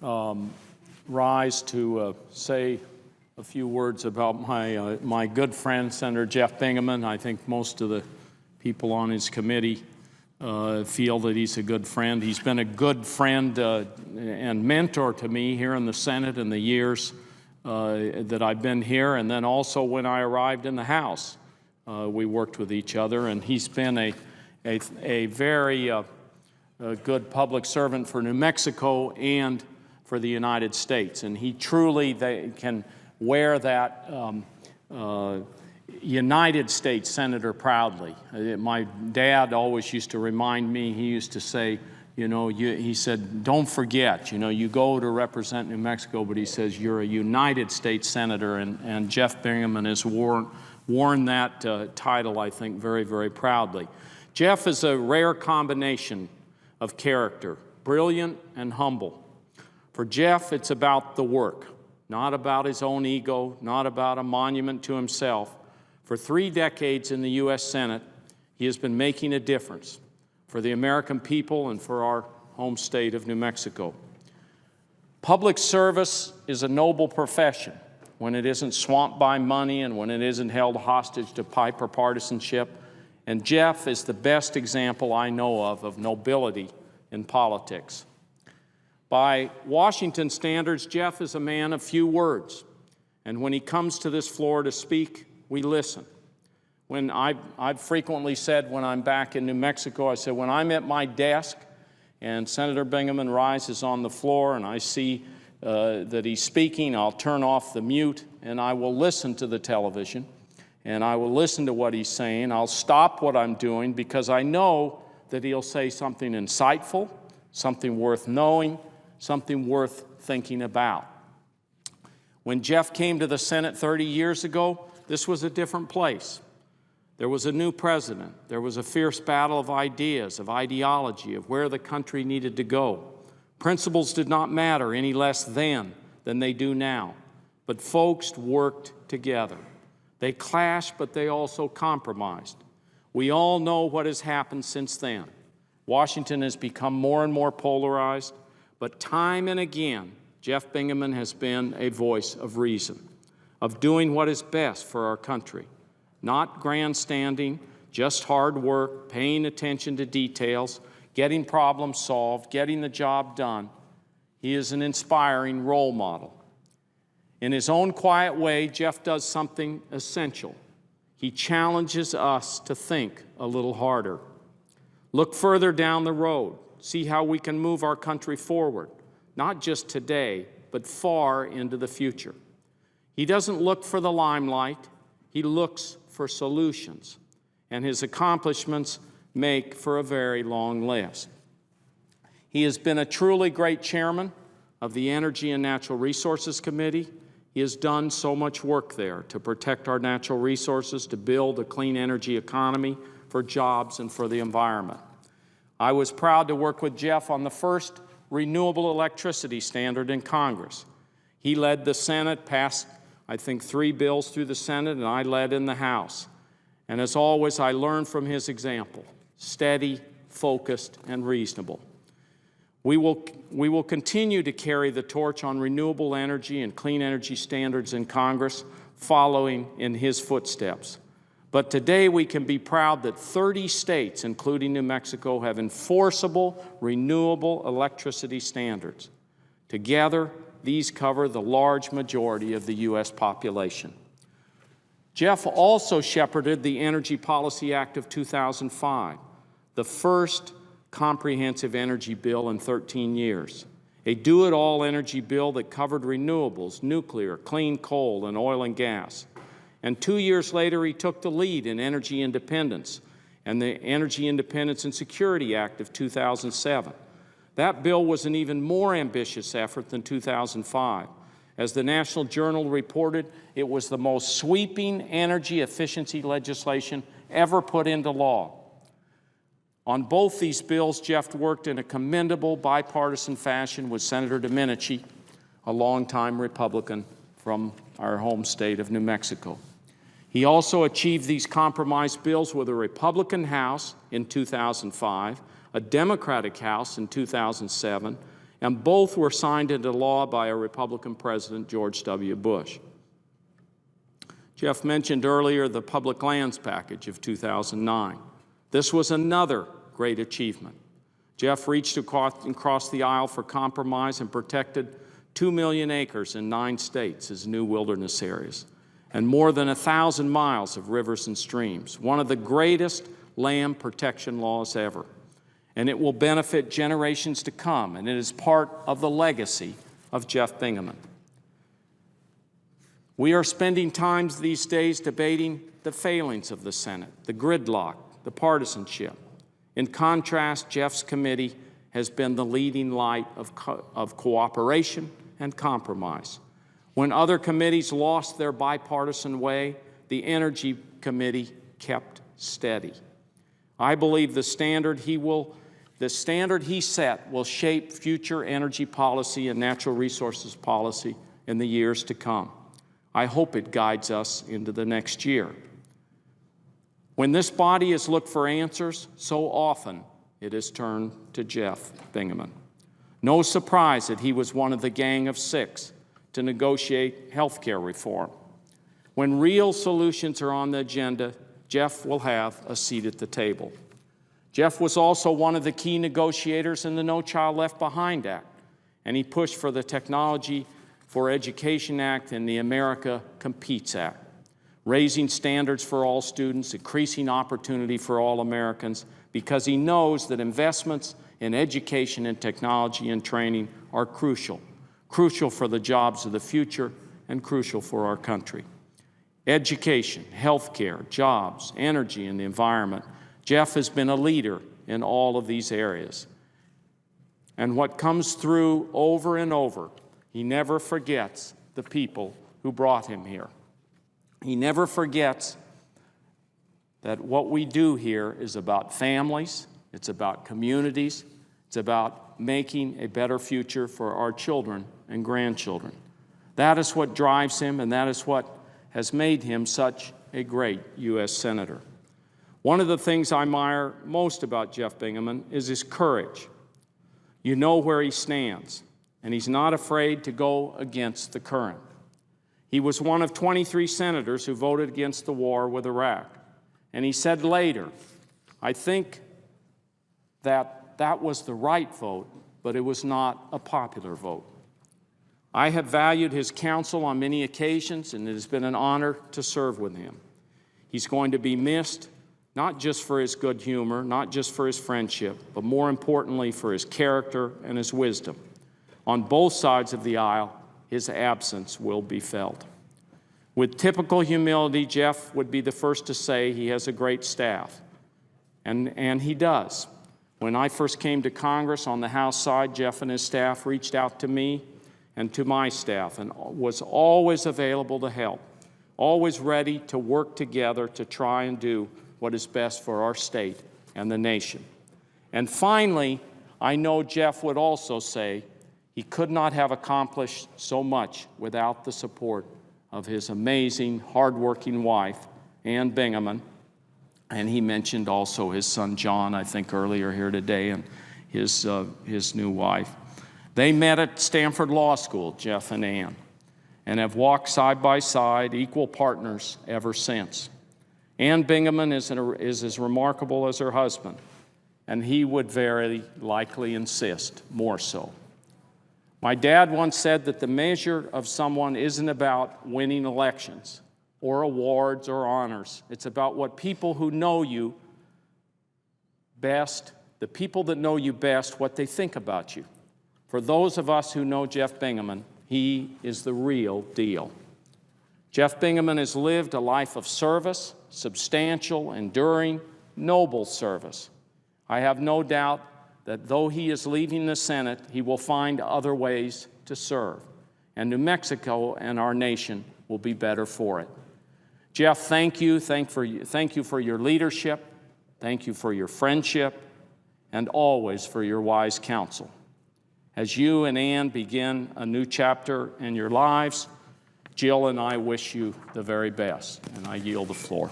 rise to say a few words about my good friend, Senator Jeff Bingaman. I think most of the people on his committee feel that he's a good friend. He's been a good friend and mentor to me here in the Senate in the years that I've been here, and then also when I arrived in the House. We worked with each other, and he's been a very good public servant for New Mexico and for the United States. And he truly can wear that United States Senator proudly. My dad always used to remind me, he used to say, he said, don't forget, you go to represent New Mexico, but he says, you're a United States Senator, and Jeff Bingaman has worn that title, I think, very, very proudly. Jeff is a rare combination of character, brilliant and humble. For Jeff, it's about the work, not about his own ego, not about a monument to himself. For 3 decades in the U.S. Senate, he has been making a difference for the American people and for our home state of New Mexico. Public service is a noble profession when it isn't swamped by money and when it isn't held hostage to partisanship. And Jeff is the best example I know of nobility in politics. By Washington standards, Jeff is a man of few words. And when he comes to this floor to speak, we listen. When I've frequently said when I'm back in New Mexico, I said, when I'm at my desk and Senator Bingaman rises on the floor and I see that he's speaking, I'll turn off the mute and I will listen to the television and I will listen to what he's saying. I'll stop what I'm doing because I know that he'll say something insightful, something worth knowing, something worth thinking about. When Jeff came to the Senate 30 years ago, this was a different place. There was a new president. There was a fierce battle of ideas, of ideology, of where the country needed to go. Principles did not matter any less then than they do now, but folks worked together. They clashed, but they also compromised. We all know what has happened since then. Washington has become more and more polarized, but time and again, Jeff Bingaman has been a voice of reason, of doing what is best for our country. Not grandstanding, just hard work, paying attention to details, getting problems solved, getting the job done. He is an inspiring role model. In his own quiet way, Jeff does something essential. He challenges us to think a little harder. Look further down the road. See how we can move our country forward, not just today, but far into the future. He doesn't look for the limelight. He looks for solutions, and his accomplishments make for a very long list. He has been a truly great chairman of the Energy and Natural Resources Committee. He has done so much work there to protect our natural resources, to build a clean energy economy for jobs and for the environment. I was proud to work with Jeff on the first renewable electricity standard in Congress. He led the Senate, passed I think 3 bills through the Senate, and I led in the House. And as always, I learned from his example, steady, focused, and reasonable. We will continue to carry the torch on renewable energy and clean energy standards in Congress, following in his footsteps. But today we can be proud that 30 states, including New Mexico, have enforceable renewable electricity standards. Together, these cover the large majority of the U.S. population. Jeff also shepherded the Energy Policy Act of 2005, the first comprehensive energy bill in 13 years, a do-it-all energy bill that covered renewables, nuclear, clean coal, and oil and gas. And 2 years later, he took the lead in energy independence and the Energy Independence and Security Act of 2007. That bill was an even more ambitious effort than 2005. As the National Journal reported, it was the most sweeping energy efficiency legislation ever put into law. On both these bills, Jeff worked in a commendable bipartisan fashion with Senator Domenici, a longtime Republican from our home state of New Mexico. He also achieved these compromise bills with a Republican House in 2005, a Democratic House in 2007, and both were signed into law by a Republican President, George W. Bush. Jeff mentioned earlier the Public Lands Package of 2009. This was another great achievement. Jeff reached across the aisle for compromise and protected 2 million acres in 9 states as new wilderness areas, and more than 1,000 miles of rivers and streams, one of the greatest land protection laws ever. And it will benefit generations to come, and it is part of the legacy of Jeff Bingaman. We are spending time these days debating the failings of the Senate, the gridlock, the partisanship. In contrast, Jeff's committee has been the leading light of cooperation and compromise. When other committees lost their bipartisan way, the Energy Committee kept steady. I believe the standard he set will shape future energy policy and natural resources policy in the years to come. I hope it guides us into the next year. When this body has looked for answers, so often it has turned to Jeff Bingaman. No surprise that he was one of the Gang of Six to negotiate health care reform. When real solutions are on the agenda, Jeff will have a seat at the table. Jeff was also one of the key negotiators in the No Child Left Behind Act, and he pushed for the Technology for Education Act and the America Competes Act, raising standards for all students, increasing opportunity for all Americans, because he knows that investments in education and technology and training are crucial for the jobs of the future and crucial for our country. Education, healthcare, jobs, energy, and the environment. Jeff has been a leader in all of these areas. And what comes through over and over, he never forgets the people who brought him here. He never forgets that what we do here is about families, it's about communities, it's about making a better future for our children and grandchildren. That is what drives him, and that is what has made him such a great U.S. Senator. One of the things I admire most about Jeff Bingaman is his courage. You know where he stands, and he's not afraid to go against the current. He was one of 23 senators who voted against the war with Iraq. And he said later, I think that was the right vote, but it was not a popular vote. I have valued his counsel on many occasions, and it has been an honor to serve with him. He's going to be missed, not just for his good humor, not just for his friendship, but more importantly for his character and his wisdom. On both sides of the aisle, his absence will be felt. With typical humility, Jeff would be the first to say he has a great staff, and he does. When I first came to Congress on the House side, Jeff and his staff reached out to me and to my staff and was always available to help, always ready to work together to try and do what is best for our state and the nation. And finally, I know Jeff would also say he could not have accomplished so much without the support of his amazing, hardworking wife, Ann Bingaman, and he mentioned also his son John, I think, earlier here today, and his new wife. They met at Stanford Law School, Jeff and Ann, and have walked side by side, equal partners ever since. Ann Bingaman is as remarkable as her husband, and he would very likely insist more so. My dad once said that the measure of someone isn't about winning elections or awards or honors. It's about what people who know you best, the people that know you best, what they think about you. For those of us who know Jeff Bingaman, he is the real deal. Jeff Bingaman has lived a life of service, substantial, enduring, noble service. I have no doubt that though he is leaving the Senate, he will find other ways to serve. And New Mexico and our nation will be better for it. Jeff, thank you. Thank you for your leadership. Thank you for your friendship, and always for your wise counsel. As you and Ann begin a new chapter in your lives, Jill and I wish you the very best, and I yield the floor.